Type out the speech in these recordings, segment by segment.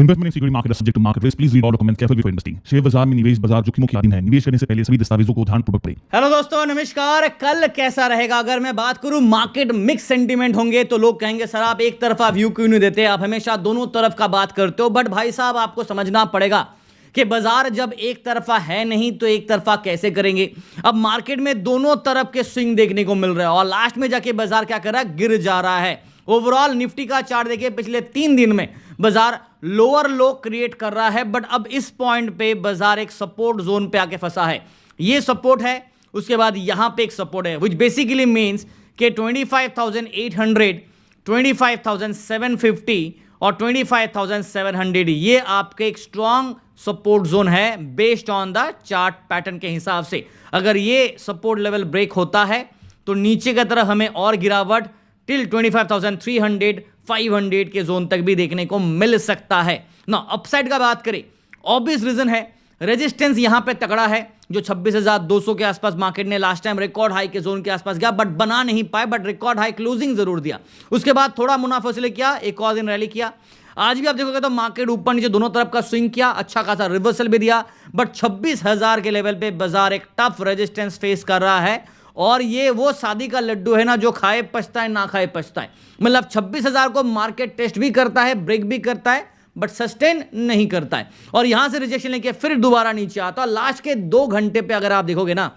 Investment in security market subject to market risk. Please read all documents carefully before investing. Share बाजार में निवेश बाजार जोखिमों की अधीन है। निवेश करने से पहले सभी दस्तावेजों को ध्यानपूर्वक पढ़ें। हेलो दोस्तों, नमस्कार। कल कैसा रहेगा? अगर मैं बात करूं, मार्केट मिक्स सेंटीमेंट होंगे तो लोग कहेंगे सर आप एक तरफा व्यू क्यों नहीं देते, आप हमेशा दोनों तरफ का बात करते हो। बट भाई साहब, आपको समझना पड़ेगा कि बाजार जब एक तरफा है नहीं तो एक तरफा कैसे करेंगे। अब मार्केट में दोनों तरफ के स्विंग देखने को मिल रहे हैं और लास्ट में जाके बाजार क्या कर रहा है, गिर जा रहा है। ओवरऑल निफ्टी का चार्ट देखिए, पिछले 3 दिन में बाजार लोअर लो क्रिएट कर रहा है। बट अब इस पॉइंट पे बाजार एक सपोर्ट जोन पे आके फंसा है। ये सपोर्ट है, उसके बाद यहां पे एक सपोर्ट है, विच बेसिकली मींस कि 25,800, 25,750 और 25,700 ये आपके एक स्ट्रॉन्ग सपोर्ट जोन है based on the chart pattern के हिसाब से। अगर ये सपोर्ट लेवल ब्रेक होता है तो नीचे की तरफ हमें और गिरावट टिल 25,300, 500 के जोन तक भी देखने को मिल सकता है ना। अपसाइड का बात करें, ऑब्वियस रीजन है, रेजिस्टेंस यहां पे तगड़ा है जो 26,200 के आसपास मार्केट ने लास्ट टाइम रिकॉर्ड हाई के जोन के आसपास गया बट बना नहीं पाए, बट रिकॉर्ड हाई क्लोजिंग जरूर दिया। उसके बाद थोड़ा मुनाफा वसूली किया, एक और दिन रैली किया। आज भी आप देखोगे तो मार्केट ऊपर नीचे दोनों तरफ का स्विंग किया, अच्छा खासा रिवर्सल भी दिया। बट 26,000 के लेवल पे बाजार एक टफ रेजिस्टेंस फेस कर रहा है और ये वो शादी का लड्डू है ना, जो खाए पछताए ना खाए पछताए। मतलब 26,000 को मार्केट टेस्ट भी करता है, ब्रेक भी करता है, बट सस्टेन नहीं करता है और यहां से रिजेक्शन लेके फिर दोबारा नीचे आता है। लास्ट के 2 घंटे पे अगर आप देखोगे ना,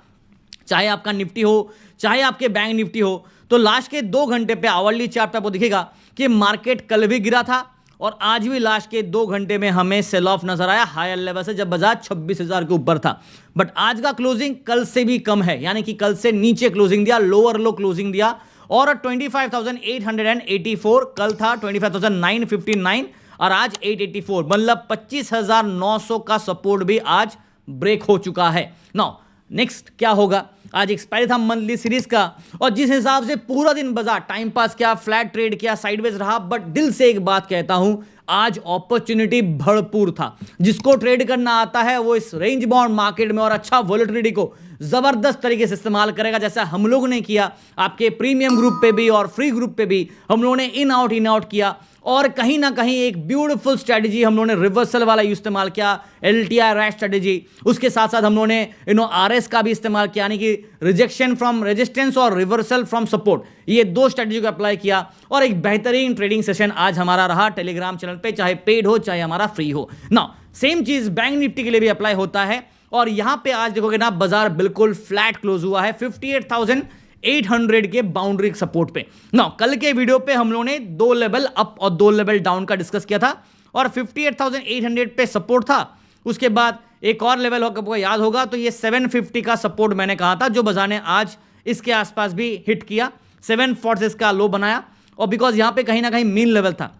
चाहे आपका निफ्टी हो चाहे आपके बैंक निफ्टी हो, तो लास्ट के 2 घंटे पे आवरली चार्ट पे आपको दिखेगा कि मार्केट कल भी गिरा था और आज भी लास्ट के 2 घंटे में हमें सेल ऑफ नजर आया हायर लेवल से, जब बाजार 26,000 के ऊपर था। बट आज का क्लोजिंग कल से भी कम है, यानी कि कल से नीचे क्लोजिंग दिया, लोअर लो क्लोजिंग दिया। और 25,884 कल था, 25,959 और आज 884, मतलब 25,900 का सपोर्ट भी आज ब्रेक हो चुका है। नाउ नेक्स्ट क्या होगा? आज एक्सपायरी था मंथली सीरीज का और जिस हिसाब से पूरा दिन बाजार टाइम पास किया, फ्लैट ट्रेड किया, साइडवेज रहा, बट दिल से एक बात कहता हूं, आज अपॉर्चुनिटी भरपूर था। जिसको ट्रेड करना आता है वो इस रेंज बाउंड मार्केट में और अच्छा वॉलेटिलिटी को जबरदस्त तरीके से इस्तेमाल करेगा, जैसा हम लोगों ने किया। आपके प्रीमियम ग्रुप पे भी और फ्री ग्रुप पे भी हम लोगों ने इन आउट किया और कहीं ना कहीं एक ब्यूटीफुल स्ट्रेटजी हम लोगों ने रिवर्सल वाला इस्तेमाल किया, एलटीआई रैश स्ट्रेटजी। उसके साथ साथ हम लोगों ने आरएस का भी इस्तेमाल किया, यानी कि रिजेक्शन फ्रॉम रेजिस्टेंस और रिवर्सल फ्रॉम सपोर्ट। ये 2 स्ट्रेटजी को अप्लाई किया और एक बेहतरीन ट्रेडिंग सेशन आज हमारा रहा टेलीग्राम चैनल पे, चाहे पेड हो चाहे हमारा फ्री हो ना। सेम चीज बैंक निफ्टी के लिए भी अप्लाई होता है और यहां पे आज देखोगे ना, बाजार बिल्कुल फ्लैट क्लोज हुआ है 58,800 के बाउंड्री सपोर्ट पे ना। कल के वीडियो पे हम लोगों ने 2 लेवल अप और 2 लेवल डाउन का डिस्कस किया था और 58,800 पे सपोर्ट था। उसके बाद एक और लेवल आपको याद होगा तो ये 750 का सपोर्ट मैंने कहा था, जो बाजार ने आज इसके आसपास भी हिट किया, 740 का लो बनाया और बिकॉज यहां पे कहीं ना कहीं मीन लेवल था।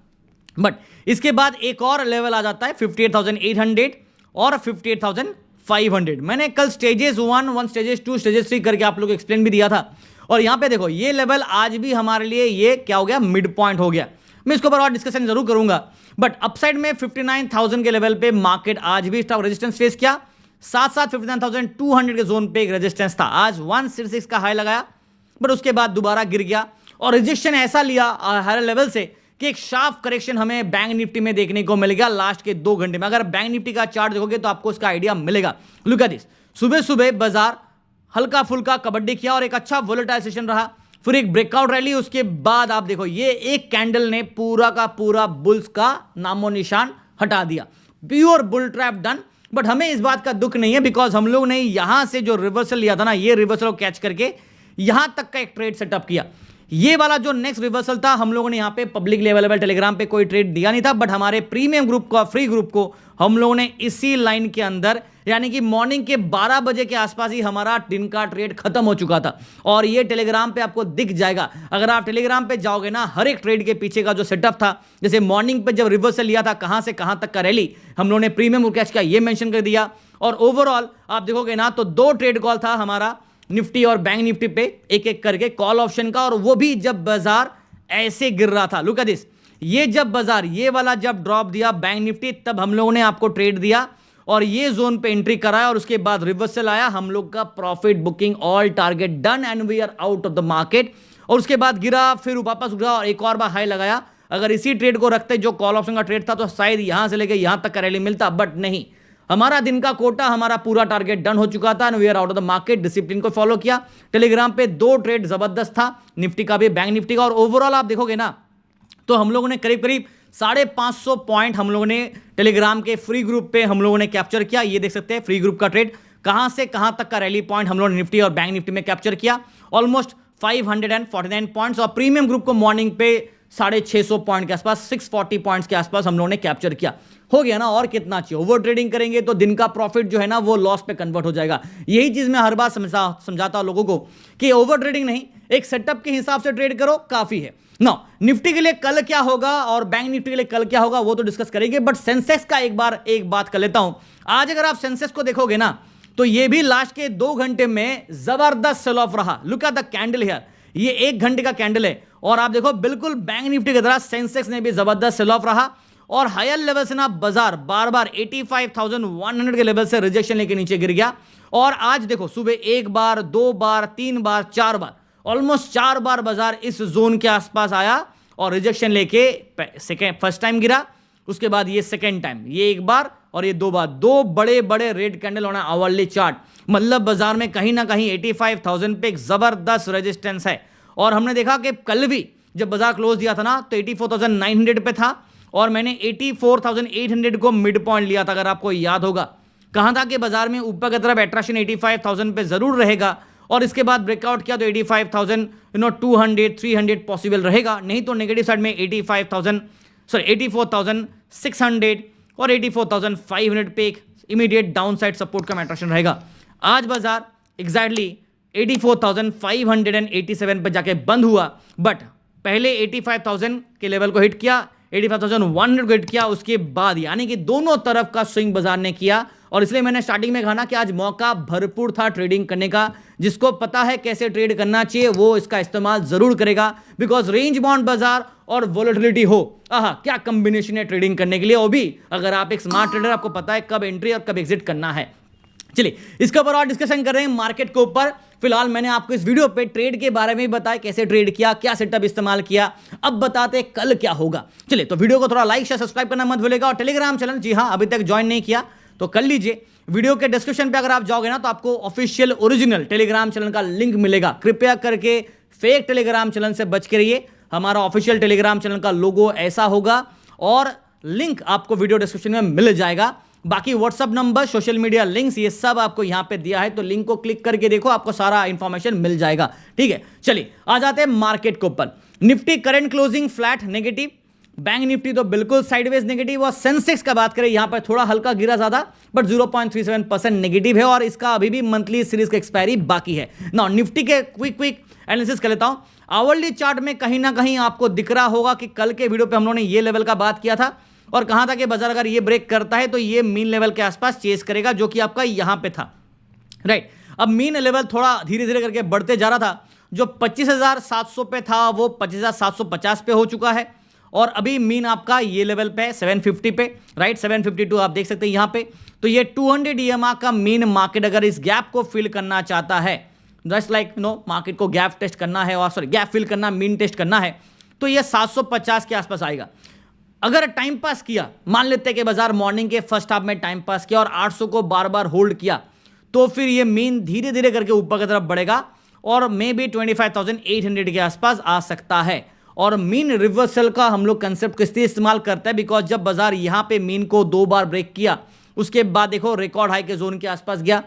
बट इसके बाद एक और लेवल आ जाता है 58,800 और 58,500। मैंने कल स्टेजेस 1, स्टेजेस 2, स्टेजेस 3 करके आप लोग को एक्सप्लेन भी दिया था और यहां पे देखो ये लेवल आज भी हमारे लिए ये क्या हो गया, मिड पॉइंट हो गया। मैं इसके ऊपर और डिस्कशन जरूर करूंगा। बट अपसाइड में 59,000 के लेवल पे मार्केट आज भी रेजिस्टेंस फेस किया, साथ साथ 59,200 के जोन पे एक रेजिस्टेंस था। आज 166 का हाई लगाया बट उसके बाद दोबारा गिर गया और रिजेक्शन ऐसा लिया हायर लेवल से कि एक शार्प करेक्शन हमें बैंक निफ्टी में देखने को मिलेगा लास्ट के 2 घंटे में। अगर बैंक निफ्टी का चार्ट देखोगे तो आपको इसका आइडिया मिलेगा। लुक एट दिस, सुबह सुबह बाजार हल्का फुल्का कबड्डी किया और एक अच्छा वोलेटाइल सेशन रहा, फिर एक ब्रेकआउट रैली। उसके बाद आप देखो ये एक कैंडल ने पूरा का पूरा बुल्स का नामो निशान हटा दिया, pure bull trap done. But हमें इस बात का दुख नहीं है बिकॉज हम लोग ने यहां से जो रिवर्सल लिया था ना, ये रिवर्सल को कैच करके यहां तक का एक ट्रेड सेटअप किया। ये वाला जो नेक्स्ट रिवर्सल था, हम लोगों ने यहां पे पब्लिकली अवेलेबल टेलीग्राम पे कोई ट्रेड दिया नहीं था, बट हमारे प्रीमियम ग्रुप को, फ्री ग्रुप को हम लोगों ने इसी लाइन के अंदर, यानी कि मॉर्निंग के 12 बजे के आसपास ही हमारा दिन का ट्रेड खत्म हो चुका था और ये टेलीग्राम पे आपको दिख जाएगा। अगर आप टेलीग्राम पे जाओगे ना, हर एक ट्रेड के पीछे का जो सेटअप था, जैसे मॉर्निंग पे जब रिवर्सल लिया था कहां से कहां तक का रैली हम लोगों ने प्रीमियम को कैच किया, ये मेंशन कर दिया। और ओवरऑल आप देखोगे ना तो 2 ट्रेड कॉल था हमारा निफ्टी और बैंक निफ्टी पे, एक एक करके कॉल ऑप्शन का, और वो भी जब बाजार ऐसे गिर रहा था। लुक एट दिस, ये जब बाजार ये वाला जब ड्रॉप दिया बैंक निफ्टी, तब हम लोगों ने आपको ट्रेड दिया और ये जोन पे एंट्री कराया और उसके बाद रिवर्सल आया, हम लोग का profit booking all target done and we are out of the market. और उसके बाद गिरा, फिर वापस गिरा और एक और बार हाई लगाया। अगर इसी ट्रेड को रखते जो कॉल ऑप्शन का ट्रेड था तो शायद यहां से लेके यहां तक का रैली मिलता, बट नहीं, हमारा दिन का कोटा, हमारा पूरा टारगेट डन हो चुका था and we are out of the market. Discipline को फॉलो किया। टेलीग्राम पे 2 ट्रेड जबरदस्त था, निफ्टी का भी, बैंक निफ्टी का, और ओवरऑल आप देखोगे ना तो हम लोगों ने करीब करीब 550 पॉइंट हम लोगों ने टेलीग्राम के फ्री ग्रुप पे हम लोगों ने कैप्चर किया। ये देख सकते हैं फ्री ग्रुप का ट्रेड कहां से कहां तक का रैली पॉइंट हम लोगों ने निफ्टी और बैंक निफ्टी में कैप्चर किया, ऑलमोस्ट 549 पॉइंट्स। और प्रीमियम ग्रुप को मॉर्निंग पे 650 पॉइंट के आसपास, 640 पॉइंट्स के आसपास हम लोगों ने कैप्चर किया। हो गया ना, और कितना चाहिए। ओवर ट्रेडिंग करेंगे तो दिन का प्रॉफिट जो है ना वो लॉस पे कन्वर्ट हो जाएगा। यही चीज मैं हर बार समझाता हूं लोगों को कि ओवर ट्रेडिंग नहीं, एक सेटअप के हिसाब से ट्रेड करो, काफी है। नो, निफ्टी के लिए कल क्या होगा और बैंक निफ्टी के लिए कल क्या होगा वो तो डिस्कस करेंगे, बट सेंसेक्स का एक बात कर लेता हूं। आज अगर आप सेंसेक्स को देखोगे ना तो ये भी लास्ट के 2 घंटे में जबरदस्त सेल ऑफ रहा। Look at the candle here, ये 1 घंटे का कैंडल है और आप देखो बिल्कुल बैंक निफ्टी की तरह सेंसेक्स ने भी जबरदस्त सेल ऑफ रहा और हायर लेवल से ना बाजार बार बार 85,100 के लेवल से रिजेक्शन लेके नीचे गिर गया। और आज देखो सुबह 1 बार, 2 बार, 3 बार, 4 बार, ऑलमोस्ट 4 बार बाजार इस जोन के आसपास आया और रिजेक्शन लेके फर्स्ट टाइम गिरा, उसके बाद ये सेकेंड टाइम, ये 1 बार और ये 2 बार, 2 बड़े बड़े रेड कैंडल होना आवरली चार्ट। मतलब बाजार में कहीं ना कहीं 85,000 पे एक जबरदस्त रेजिस्टेंस है। और हमने देखा कि कल भी जब बाजार क्लोज दिया था ना तो 84,900 पे था और मैंने 84,800 को मिड पॉइंट लिया था, अगर आपको याद होगा। कहा था कि बाजार में ऊपर की तरफ अट्रैक्शन 85,000 पे जरूर रहेगा और इसके बाद ब्रेकआउट किया तो 85,200 300 पॉसिबल रहेगा, नहीं तो नेगेटिव साइड में 84,600 और 84,500 पे एक इमीडिएट डाउन साइड सपोर्ट का अट्रैक्शन रहेगा। आज बाजार एग्जैक्टली 84,587 पे जाके बंद हुआ, बट पहले 85,000 के लेवल को हिट किया, 85,100 को हिट किया, उसके बाद यानी कि दोनों तरफ का स्विंग बाजार ने किया। और इसलिए मैंने स्टार्टिंग में कहा ना कि आज मौका भरपूर था ट्रेडिंग करने का। जिसको पता है कैसे ट्रेड करना चाहिए वो इसका इस्तेमाल जरूर करेगा, बिकॉज रेंज बाउंड बाजार और वोलेटिलिटी हो, क्या कॉम्बिनेशन है ट्रेडिंग करने के लिए। वो भी अगर आप एक स्मार्ट ट्रेडर, आपको पता है कब एंट्री और कब एग्जिट करना है। चलिए इसके ऊपर और डिस्कशन कर रहे हैं मार्केट के ऊपर। फिलहाल मैंने आपको इस वीडियो पे ट्रेड के बारे में बताया, कैसे ट्रेड किया, क्या सेटअप इस्तेमाल किया। अब बताते हैं कल क्या होगा। चलिए तो वीडियो को थोड़ा लाइक शेयर सब्सक्राइब करना मत भूलिएगा और टेलीग्राम चैनल, जी हाँ अभी तक ज्वाइन नहीं किया तो कर लीजिए। वीडियो के डिस्क्रिप्शन पे अगर आप जाओगे ना तो आपको ऑफिशियल ओरिजिनल टेलीग्राम चैनल का लिंक मिलेगा। कृपया करके फेक टेलीग्राम चैनल से बच के रहिए। हमारा ऑफिशियल टेलीग्राम चैनल का लोगो ऐसा होगा और लिंक आपको वीडियो डिस्क्रिप्शन में मिल जाएगा। बाकी WhatsApp number, social media links, ये सब आपको यहां पे दिया है, तो लिंक को क्लिक करके देखो, आपको सारा इंफॉर्मेशन मिल जाएगा। ठीक है, चलिए आ जाते हैं मार्केट के ऊपर। Nifty current closing flat negative, bank Nifty तो बिल्कुल साइडवेज नेगेटिव और सेंसेक्स का बात करें यहां पर थोड़ा हल्का गिरा ज्यादा, बट 0.37% नेगेटिव है और इसका अभी भी मंथली सीरीज का एक्सपायरी बाकी है ना। निफ्टी के क्विक एनालिसिस कर लेता हूं। आवरली चार्ट में कहीं ना कहीं आपको दिख रहा होगा कि कल के वीडियो पे हम लोगों ने ये लेवल का बात किया था और कहा था कि बाजार अगर ये ब्रेक करता है तो ये मीन लेवल के आसपास चेस करेगा, जो कि आपका यहां पे था, राइट। अब मीन लेवल थोड़ा धीरे धीरे करके बढ़ते जा रहा था। जो 25,700 पे था वो 25,750 पे हो चुका है और अभी मीन आपका ये लेवल पे 750 पे, राइट, 752 आप देख सकते हैं यहां पे। तो ये 200 EMA का मीन मार्केट अगर इस गैप को फिल करना चाहता है, जस्ट लाइक मार्केट को गैप टेस्ट करना है, और सॉरी गैप फिल करना, मीन टेस्ट करना है, तो ये 750 के आसपास आएगा। अगर टाइम पास किया, मान लेते हैं कि बाजार मॉर्निंग के फर्स्ट हाफ में टाइम पास किया और 800 को बार बार होल्ड किया, तो फिर ये मीन धीरे धीरे करके ऊपर की तरफ बढ़ेगा और मे बी 25,800 के आसपास आ सकता है। और मीन रिवर्सल का हम लोग कंसेप्ट किस लिए इस्तेमाल करते हैं, बिकॉज जब बाजार यहां पे मीन को 2 बार ब्रेक किया, उसके बाद देखो रिकॉर्ड हाई के जोन के आसपास गया,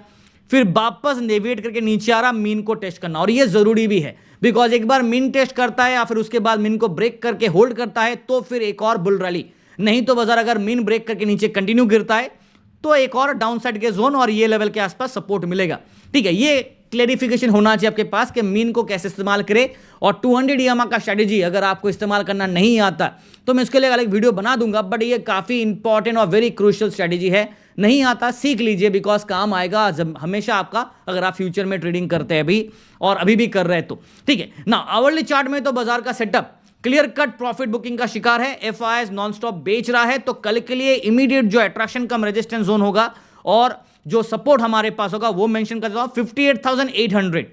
फिर वापस नेविगेट करके नीचे आ रहा, मीन को टेस्ट करना। और ये जरूरी भी है, बिकॉज एक बार मीन टेस्ट करता है या फिर उसके बाद मीन को ब्रेक करके होल्ड करता है तो फिर एक और बुल रैली। नहीं तो बाजार अगर मीन ब्रेक करके नीचे कंटिन्यू गिरता है तो एक और डाउन साइड के जोन और ये लेवल के आसपास सपोर्ट मिलेगा। ठीक है, ये क्लेरिफिकेशन होना चाहिए आपके पास कि मीन को कैसे इस्तेमाल करें। और 200 EMA का स्ट्रेटेजी अगर आपको इस्तेमाल करना नहीं आता तो मैं इसके लिए अलग वीडियो बना दूंगा, बट ये काफी इंपॉर्टेंट और वेरी क्रूशियल स्ट्रेटेजी है। नहीं आता सीख लीजिए, बिकॉज काम आएगा जब हमेशा आपका, अगर आप फ्यूचर में ट्रेडिंग करते हैं अभी और अभी भी कर रहे हैं तो। ठीक है ना, आवरली चार्ट में तो बाजार का setup clear cut profit booking का शिकार है। FIs नॉन स्टॉप बेच रहा है, तो कल के लिए इमीडिएट जो अट्रैक्शन कम रेजिस्टेंस जोन होगा और जो सपोर्ट हमारे पास होगा वो मेंशन कर देता हूं 58,800।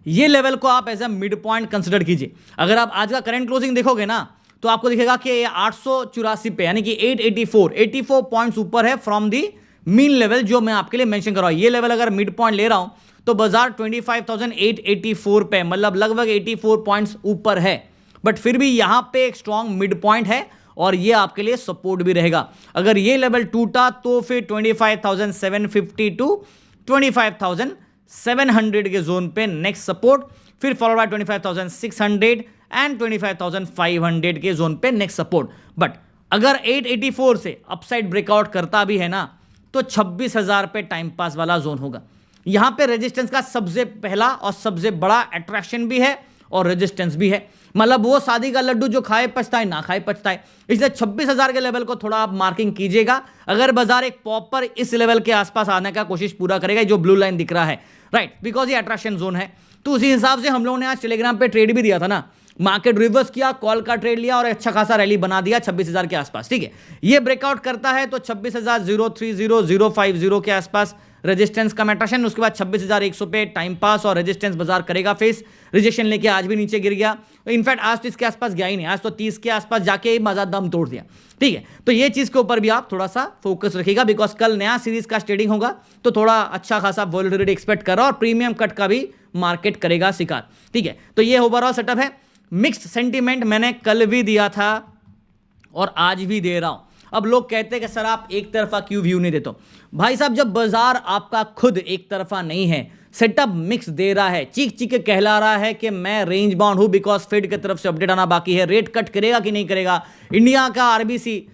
ये लेवल को आप as a mid point consider कीजिए। अगर आप आज का करंट क्लोजिंग देखोगे ना तो आपको दिखेगा कि 884 पे यानी कि 84 पॉइंट्स ऊपर है फ्रॉम दी मीन लेवल जो मैं आपके लिए मेंशन कर रहा हूं। ये लेवल अगर मिड पॉइंट ले रहा हूं तो बाजार 25,884 पे मतलब लगभग 84 पॉइंट्स ऊपर है, बट फिर भी यहां पे एक स्ट्रॉन्ग मिड पॉइंट है और ये आपके लिए सपोर्ट भी रहेगा। अगर ये लेवल टूटा तो फिर 25,750 टू 25,700 के जोन पे नेक्स्ट सपोर्ट, फिर फॉलोड बाय 25,600 एंड 25,500 के जोन पे नेक्स्ट सपोर्ट। बट अगर 884 से अपसाइड ब्रेकआउट करता भी है ना तो 26,000 पे टाइम पास वाला जोन होगा। यहां पे रेजिस्टेंस का सबसे पहला और सबसे बड़ा अट्रैक्शन भी है और रेजिस्टेंस भी है, मतलब वो शादी का लड्डू जो खाए पछताए ना खाए पछताए। इसलिए 26,000 के लेवल को थोड़ा आप मार्किंग कीजिएगा। अगर बाजार एक प्रॉपर इस लेवल के आसपास आने का कोशिश पूरा करेगा, जो ब्लू लाइन दिख रहा है, राइट, बिकॉज ये अट्रैक्शन जोन है, तो उसी हिसाब से हम लोगों ने आज टेलीग्राम पे ट्रेड भी दिया था ना, मार्केट रिवर्स किया, कॉल का ट्रेड लिया और अच्छा खासा रैली बना दिया 26,000 के आसपास। ठीक है, ये ब्रेकआउट करता है तो 26,030,050 के आसपास रेजिस्टेंस का अट्रैक्शन, उसके बाद 26,100 पे टाइम पास और रेजिस्टेंस बाजार करेगा फेस। रिजेक्शन लेके आज भी नीचे गिर गया, इनफैक्ट आज तो इसके आसपास गया ही नहीं, आज तो 30 के आसपास जाके ही बाजार दम तोड़ दिया। ठीक है, तो ये चीज के ऊपर भी आप थोड़ा सा फोकस रखिएगा, बिकॉज कल नया सीरीज का ट्रेडिंग होगा तो थोड़ा अच्छा खासा वोलेटिलिटी एक्सपेक्ट कर रहा और प्रीमियम कट का भी मार्केट करेगा शिकार। ठीक है, तो ये ओवरऑल सेटअप है। मिक्स्ड सेंटीमेंट मैंने कल भी दिया था और आज भी दे रहा हूं। अब लोग कहते हैं कि सर आप एक तरफा क्यों व्यू नहीं देते हो? भाई साहब, जब बाजार आपका खुद एक तरफा नहीं है, सेटअप मिक्स दे रहा है, चीख चीख के कहला रहा है कि मैं रेंज बाउंड हूं, बिकॉज फेड की तरफ से अपडेट आना बाकी है, रेट कट करेगा कि नहीं करेगा, इंडिया का आरबीआई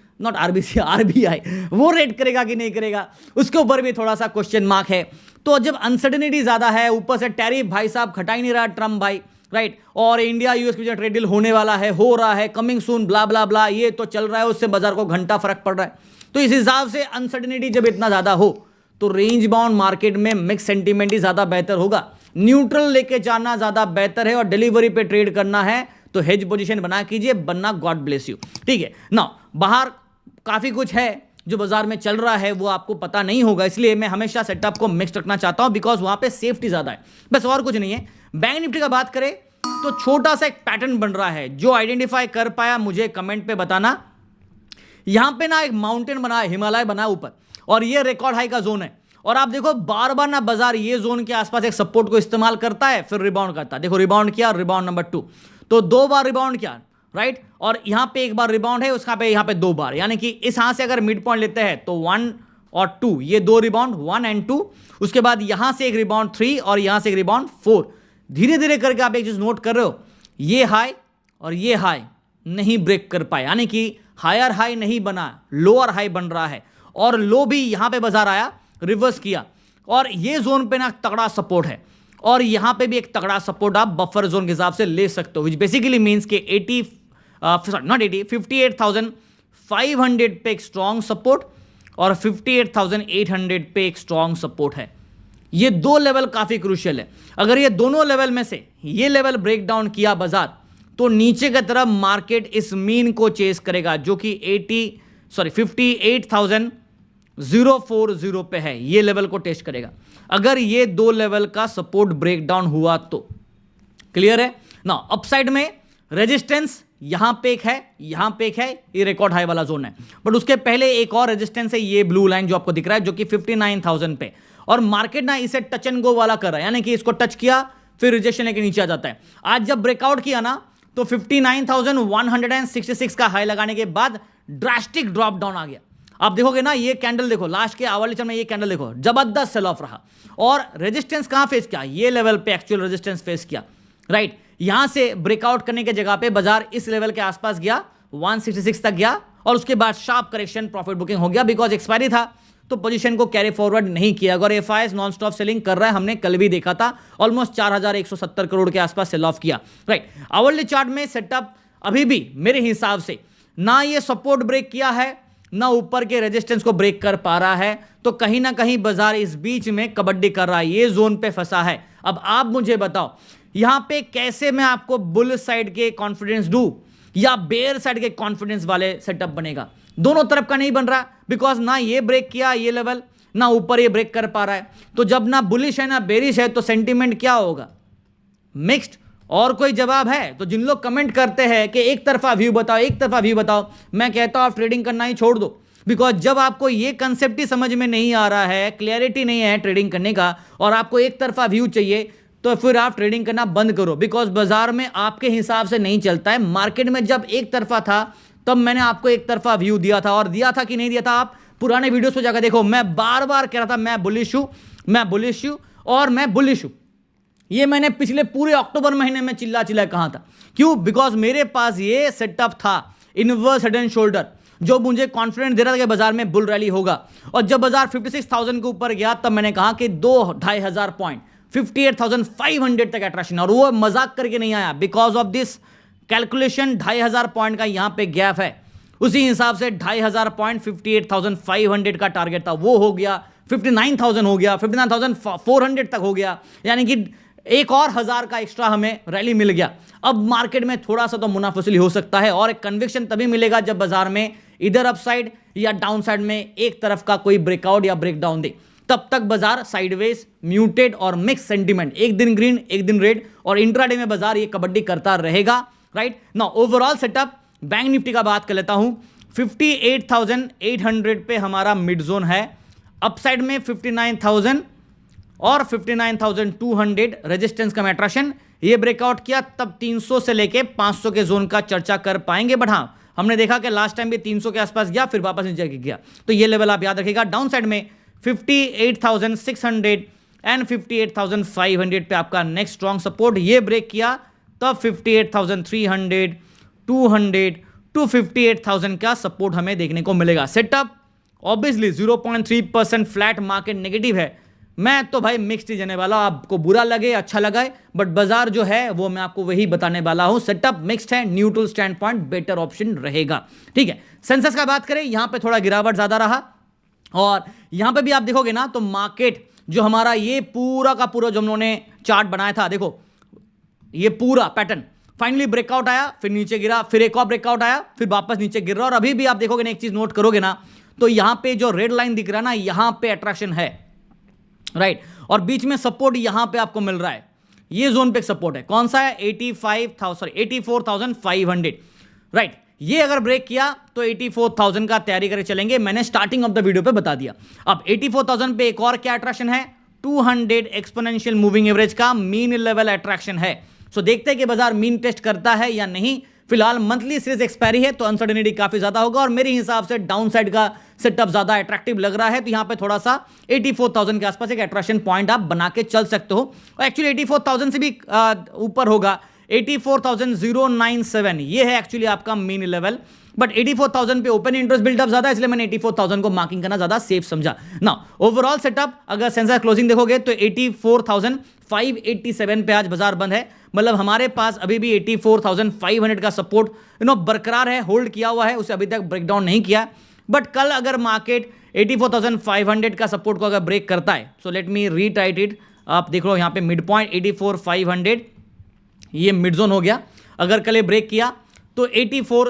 वो रेट करेगा कि नहीं करेगा, उसके ऊपर भी थोड़ा सा क्वेश्चन मार्क है। तो जब अनसर्टेनिटी ज्यादा है, ऊपर से टैरिफ भाई साहब खटा ही नहीं रहा ट्रम्प भाई, राइट, और इंडिया यूएस के बीच ट्रेड डील होने वाला है, हो रहा है, कमिंग सून, ब्ला ब्ला ब्ला, ये तो चल रहा है, उससे बाजार को घंटा फर्क पड़ रहा है। तो इस हिसाब से अनसर्टेनिटी जब इतना ज्यादा हो तो रेंज बाउंड मार्केट में मिक्स सेंटीमेंट ही ज्यादा बेहतर होगा, न्यूट्रल लेके जाना ज्यादा बेहतर है, और डिलीवरी पे ट्रेड करना है तो हेज पोजीशन बना कीजिए, बनना गॉड ब्लेस यू। ठीक है ना, बाहर काफी कुछ है जो बाजार में चल रहा है वो आपको पता नहीं होगा, इसलिए मैं हमेशा सेटअप को मिक्स रखना चाहता हूं, बिकॉज वहां पे सेफ्टी ज्यादा है, बस और कुछ नहीं है। बैंक निफ्टी का बात करें तो छोटा सा एक पैटर्न बन रहा है, जो आइडेंटिफाई कर पाया मुझे कमेंट पे बताना। यहां पे ना एक माउंटेन बना है, हिमालय बना है ऊपर, और ये रिकॉर्ड हाई का जोन है, और आप देखो बार बार ना बाजार ये जोन के आसपास एक सपोर्ट को इस्तेमाल करता है, फिर रिबाउंड करता है। देखो रिबाउंड किया, रिबाउंड नंबर 2, तो 2 बार रिबाउंड किया, राइट, और यहां पे एक बार रिबाउंड है, उसका पे यहां पे 2 बार, यानी कि इस यहां से अगर मिड पॉइंट लेते हैं तो 1 और 2, ये 2 रिबाउंड 1 एंड 2, उसके बाद यहां से एक रिबाउंड 3 और यहां से एक रिबाउंड 4। धीरे धीरे करके आप एक चीज नोट कर रहे हो, ये हाई और ये हाई नहीं ब्रेक कर पाए, यानी कि हायर हाई नहीं बना, लोअर हाई बन रहा है, और लो भी यहां पे बाजार आया, रिवर्स किया, और ये जोन पे ना तगड़ा सपोर्ट है, और यहां पे भी एक तगड़ा सपोर्ट आप बफर जोन के हिसाब से ले सकते हो, विच बेसिकली मींस के 58,500 पे एक स्ट्रॉन्ग सपोर्ट और 58,800 पे एक स्ट्रॉन्ग सपोर्ट है। ये 2 लेवल काफी क्रूशियल है। अगर ये दोनों लेवल में से ये लेवल ब्रेक डाउन किया बाजार, तो नीचे की तरफ मार्केट इस मीन को चेस करेगा, जो कि 58,040 पे है, ये लेवल को टेस्ट करेगा। अगर ये 2 लेवल का सपोर्ट ब्रेक डाउन हुआ तो क्लियर है ना। अपसाइड में रेजिस्टेंस यहां पे एक है, यहां पे एक है, ये रिकॉर्ड हाई वाला जोन है, बट उसके पहले एक और रेजिस्टेंस है, ये ब्लू लाइन जो आपको दिख रहा है, जो कि 59,000 पे, और मार्केट ना इसे टच एंड गो वाला कर रहा है, यानी कि इसको टच किया फिर रिजेक्शन लेके नीचे आ जाता है। आज जब ब्रेकआउट किया ना तो 59,166 का हाई लगाने के बाद ड्रास्टिक ड्रॉप डाउन आ गया। आप देखोगे ना, ये कैंडल देखो, लास्ट के आवली चरण में ये कैंडल देखो, जबरदस्त सेल ऑफ रहा, और रेजिस्टेंस कहां फेस किया, ये लेवल पे एक्चुअल रेजिस्टेंस फेस किया, राइट। यहां से ब्रेकआउट करने के जगह पे बाजार इस लेवल के आसपास गया, 166 तक गया, और उसके बाद शार्प करेक्शन, प्रॉफिट बुकिंग हो गया, बिकॉज एक्सपायरी था तो पोजीशन को कैरी फॉरवर्ड नहीं किया। अगर एफआईएस नॉन स्टॉप सेलिंग कर रहा है, हमने कल भी देखा था, ऑलमोस्ट 4,170 करोड़ के आसपास सेल ऑफ किया, राइट। आवरली चार्ट में सेटअप अभी भी मेरे हिसाब से ना ये सपोर्ट ब्रेक किया है, ना ऊपर के रेजिस्टेंस को ब्रेक कर पा रहा है, तो कहीं ना कहीं बाजार इस बीच में कबड्डी कर रहा है, ये जोन पे फंसा है। अब आप मुझे बताओ यहां पे कैसे मैं आपको बुल साइड के कॉन्फिडेंस दूं या बेयर साइड के कॉन्फिडेंस वाले सेटअप बनेगा? दोनों तरफ का नहीं बन रहा, बिकॉज ना ये ब्रेक किया ये लेवल, ना ऊपर ये ब्रेक कर पा रहा है। तो जब ना बुलिश है ना बेरिश है, तो सेंटीमेंट क्या होगा? मिक्स्ड और कोई जवाब है? तो जिन लोग कमेंट करते हैं कि एक तरफा व्यू बताओ, एक तरफा व्यू बताओ, मैं कहता हूं आप ट्रेडिंग करना ही छोड़ दो। बिकॉज जब आपको ये कंसेप्ट ही समझ में नहीं आ रहा है, क्लियरिटी नहीं है ट्रेडिंग करने का, और आपको एक तरफा व्यू चाहिए, तो फिर आप ट्रेडिंग करना बंद करो। बिकॉज बाजार में आपके हिसाब से नहीं चलता है। मार्केट में जब एक तरफा था तब मैंने आपको एक तरफा व्यू दिया था, और दिया था कि नहीं दिया था आप पुराने वीडियोस पे जाकर देखो। मैं बार बार कह रहा था मैं बुलिश हूं, मैं बुलिश हूं और मैं बुलिश हूं। ये मैंने पिछले पूरे अक्टूबर महीने में चिल्ला चिल्ला कहा था। क्यों? बिकॉज मेरे पास ये सेटअप था, इनवर्स हेड एंड शोल्डर, जो मुझे कॉन्फिडेंस दे रहा था कि बाजार में बुल रैली होगा। और जब बाजार 56,000 के ऊपर गया तब मैंने कहा कि 2-2,500 पॉइंट 58,500 तक अट्रैक्शन, और वो मजाक करके नहीं आया। Because of this calculation 2,500 point का यहां पे गैप है, उसी हिसाब से 2,500 पॉइंट 58,500 का टारगेट था, वो हो गया 59,000 हो गया, 59,400 तक हो गया, यानी कि एक और 1,000 का एक्स्ट्रा हमें रैली मिल गया। अब मार्केट में थोड़ा सा तो मुनाफिसली हो सकता है, और एक कन्विक्शन तभी मिलेगा जब बाजार में इधर अपसाइड या डाउनसाइड में एक तरफ का कोई ब्रेकआउट या ब्रेकडाउन दे। तब तक बाजार साइडवेज, म्यूटेड और मिक्स सेंटीमेंट, एक दिन ग्रीन एक दिन रेड, और इंट्राडे में बाजार ये कबड्डी करता रहेगा। Right now overall setup bank Nifty का बात कर लेता हूं। 58,800 पे हमारा मिड जोन है, अपसाइड में 59,000 और 59,200 रेजिस्टेंस का अट्रैक्शन। ये ब्रेकआउट किया तब 300 से लेके 500 के जोन का चर्चा कर पाएंगे। बट हाँ, हमने देखा कि लास्ट टाइम भी 300 के आसपास गया, फिर वापस नीचे गया, तो ये लेवल आप याद रखिएगा। डाउन साइड में 58,600 एंड 58,500 पे आपका नेक्स्ट स्ट्रॉन्ग सपोर्ट। ये ब्रेक किया तब 58,300, 200 टू 58,000 का सपोर्ट हमें देखने को मिलेगा। Setup obviously 0.3% flat market negative है। मैं तो भाई मिक्स्ड ही जाने वाला, आपको बुरा लगे अच्छा लगा, बट बाजार जो है वो मैं आपको वही बताने वाला हूं। सेटअप मिक्स्ड है, neutral stand point better option रहेगा। ठीक है, सेंसेक्स का बात करें, यहां पे थोड़ा गिरावट ज्यादा रहा, और यहां पे भी आप देखोगे ना तो मार्केट जो हमारा ये पूरा का पूरा जो हम लोगों ने चार्ट बनाया था, देखो ये पूरा पैटर्न फाइनली ब्रेकआउट आया, फिर नीचे गिरा, फिर एक और ब्रेकआउट आया, फिर वापस नीचे गिर रहा। और अभी भी आप देखोगे ना, एक चीज नोट करोगे ना, तो यहां पे जो रेड लाइन दिख रहा है ना, यहां पे अट्रैक्शन है, राइट, और बीच में सपोर्ट यहां पे आपको मिल रहा है। ये जोन पे सपोर्ट है, कौन सा है? 84,500, राइट। ये अगर ब्रेक किया तो 84,000 का तैयारी करके चलेंगे, मैंने स्टार्टिंग ऑफ द वीडियो पे बता दिया। अब 84,000 पे एक और क्या अट्रैक्शन है? 200 एक्सपोनेंशियल मूविंग एवरेज का मीन लेवल अट्रैक्शन है। सो देखते हैं कि बाजार मीन टेस्ट करता है या नहीं। फिलहाल मंथली सीरीज एक्सपायरी है तो अनसर्टेनिटी काफी ज्यादा होगा, और मेरे हिसाब से डाउन साइड का सेटअप ज्यादा अट्रैक्टिव लग रहा है। तो यहां पे थोड़ा सा 84,000 के आसपास एक अट्रैक्शन पॉइंट आप बना के चल सकते हो, और एक्चुअली 84,000 से भी ऊपर होगा। 84,097 ये है एक्चुअली आपका मीन लेवल, बट 84,000 पे ओपन इंटरेस्ट बिल्डअप ज्यादा, इसलिए मैंने 84,000 को मार्किंग करना ज्यादा सेफ समझा ना। ओवरऑल सेटअप अगर सेंसेक्स क्लोजिंग देखोगे तो 84,587 पे आज बाजार बंद है। मतलब हमारे पास अभी भी 84,500 का सपोर्ट बरकरार है, होल्ड किया हुआ है, उसे अभी तक ब्रेकडाउन नहीं किया। बट कल अगर मार्केट 84,500 का सपोर्ट को अगर ब्रेक करता है, सो लेट मी रीटाइट इट, आप देख लो यहाँ पे मिड पॉइंट 84,500, ये मिड जोन हो गया। अगर कल ये ब्रेक किया तो 84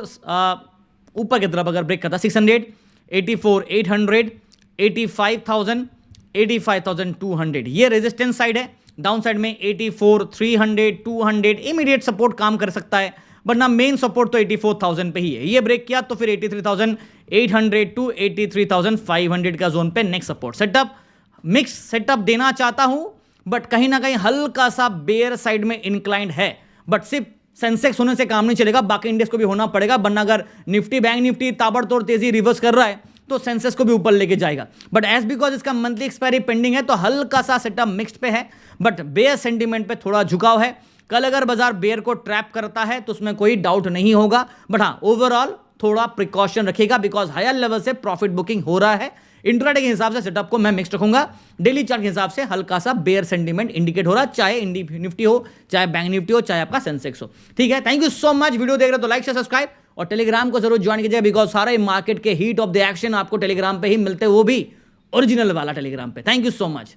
ऊपर की तरफ अगर ब्रेक करता 600, 84,800, 85,000, 85,200, ये रेजिस्टेंस साइड है। डाउन साइड में 84,300, 200 इमीडिएट सपोर्ट काम कर सकता है, वरना मेन सपोर्ट तो 84,000 पे ही है। ये ब्रेक किया तो फिर 83,800 टू 83,500 का जोन पे next support. Setup mix setup देना चाहता हूं, बट कहीं ना कहीं हल्का सा बेयर साइड में इंक्लाइंड है। बट सिर्फ सेंसेक्स होने से काम नहीं चलेगा, बाकी इंडेक्स को भी होना पड़ेगा, वरना अगर निफ्टी बैंक निफ्टी ताबड़तोड़ तेजी रिवर्स कर रहा है तो सेंसेक्स को भी ऊपर लेके जाएगा। बट एज बिकॉज इसका मंथली एक्सपायरी पेंडिंग है तो हल्का सा सेटअप मिक्स्ड पे है, बट बेयर सेंटीमेंट पे थोड़ा झुकाव है। कल अगर बाजार बेयर को ट्रैप करता है तो उसमें कोई डाउट नहीं होगा, बट हाँ ओवरऑल थोड़ा प्रिकॉशन रखेगा, बिकॉज हायर लेवल से प्रॉफिट बुकिंग हो रहा है। इंट्राडे के हिसाब से सेटअप को मैं मिक्स रखूंगा, डेली चार्ट के हिसाब से हल्का सा बेयर सेंटीमेंट इंडिकेट हो रहा है, चाहे निफ्टी हो, चाहे बैंक निफ्टी हो, चाहे आपका सेंसेक्स हो। ठीक है, thank you so much. Video देख रहे हो तो लाइक शेयर सब्सक्राइब, और टेलीग्राम को जरूर ज्वाइन कीजिए, बिकॉज सारे मार्केट के हीट ऑफ द एक्शन आपको टेलीग्राम पे ही मिलते हैं, वो भी ओरिजिनल वाला टेलीग्राम पे। Thank you so much.